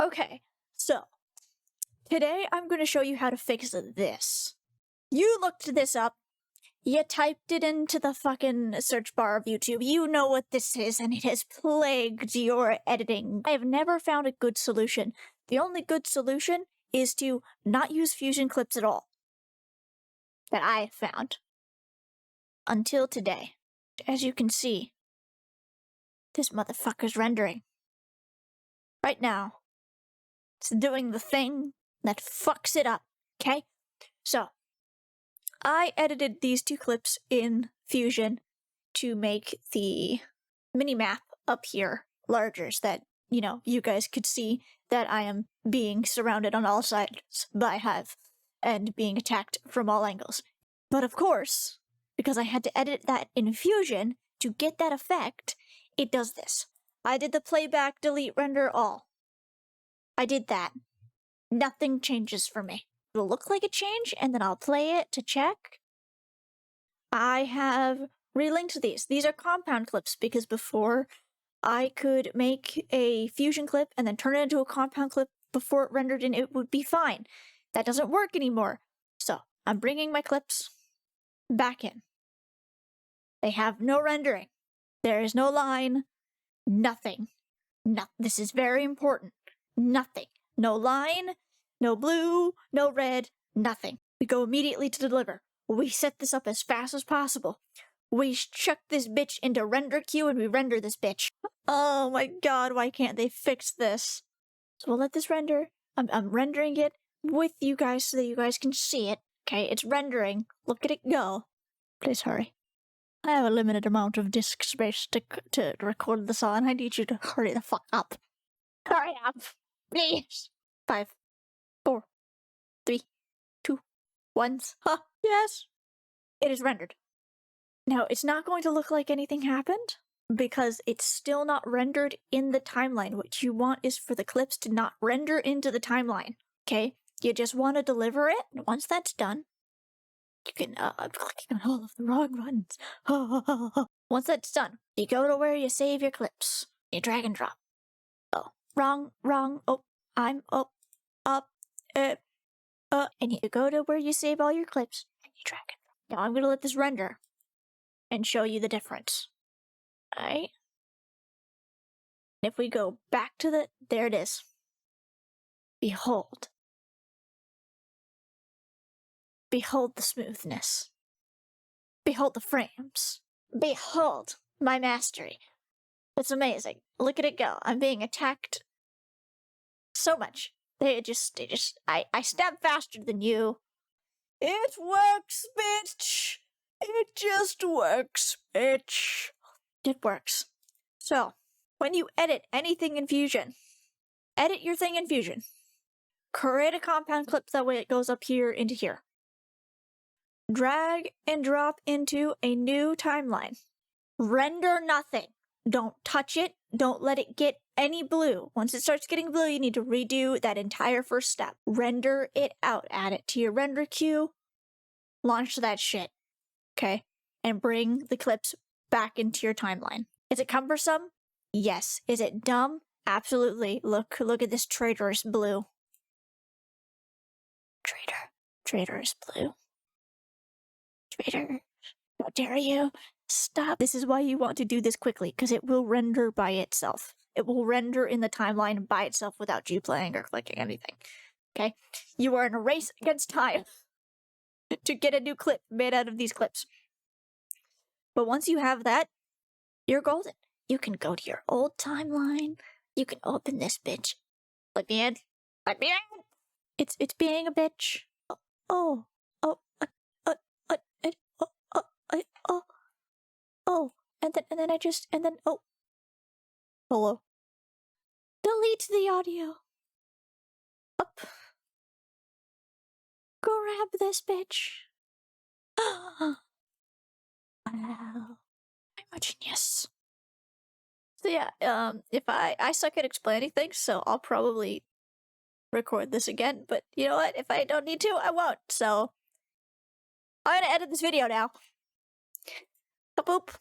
Okay, so today I'm going to show you how to fix this. You looked this up, you typed it into the fucking search bar of YouTube, you know what this is, and it has plagued your editing. I have never found a good solution. The only good solution is to not use Fusion clips at all. That I have found. Until today. As you can see, this motherfucker's rendering. Right now. It's doing the thing that fucks it up, okay? So, I edited these two clips in Fusion to make the mini-map up here larger so that, you guys could see that I am being surrounded on all sides by Hive and being attacked from all angles. But of course, because I had to edit that in Fusion to get that effect, it does this. I did the playback, delete, render, all. I did that. Nothing changes for me. It'll look like a change, and then I'll play it to check. I have relinked these. These are compound clips, because before I could make a Fusion clip and then turn it into a compound clip before it rendered in, it would be fine. That doesn't work anymore. So, I'm bringing my clips back in. They have no rendering. There is no line. Nothing. This is very important. Nothing. No line, no blue, no red, nothing. We go immediately to deliver. We set this up as fast as possible. We chuck this bitch into render queue and we render this bitch. Oh my god, why can't they fix this? So we'll let this render. I'm rendering it with you guys so that you guys can see it. Okay, it's rendering. Look at it go. Please hurry. I have a limited amount of disk space to record this on. I need you to hurry the fuck up. Hurry up, please. 5, 4, 3, 2, 1. Huh, yes. It is rendered. Now, it's not going to look like anything happened because it's still not rendered in the timeline. What you want is for the clips to not render into the timeline, okay? You just want to deliver it. Once that's done, you can, I'm clicking on all of the wrong buttons. Once that's done, you go to where you save your clips. You drag and drop. Oh, wrong. Oh, I'm up, and you go to where you save all your clips, and you drag and drop. Now I'm gonna let this render and show you the difference. Alright? If we go back to there it is. Behold. Behold the smoothness. Behold the frames. Behold my mastery. It's amazing. Look at it go. I'm being attacked so much. I stab faster than you. It works, bitch. It just works, bitch. It works. So, when you edit anything in Fusion, edit your thing in Fusion. Create a compound clip that way it goes up here into here. Drag and drop into a new timeline. Render nothing. Don't touch it. Don't let it get any blue. Once it starts getting blue, you need to redo that entire first step. Render it out. Add it to your render queue. Launch that shit. Okay? And bring the clips back into your timeline. Is it cumbersome? Yes. Is it dumb? Absolutely. Look at this traitorous blue. Traitorous blue. Traitor. How dare you? Stop. This is why you want to do this quickly, because it will render by itself. It will render in the timeline by itself without you playing or clicking anything. Okay? You are in a race against time to get a new clip made out of these clips. But once you have that, you're golden. You can go to your old timeline. You can open this bitch. Let me in. Let me in! It's being a bitch. Hello. Delete the audio. Up. Grab this bitch. Wow. I'm a genius. So yeah, if I suck at explaining things, so I'll probably record this again, but you know what? If I don't need to, I won't, so I'm gonna edit this video now. Boop.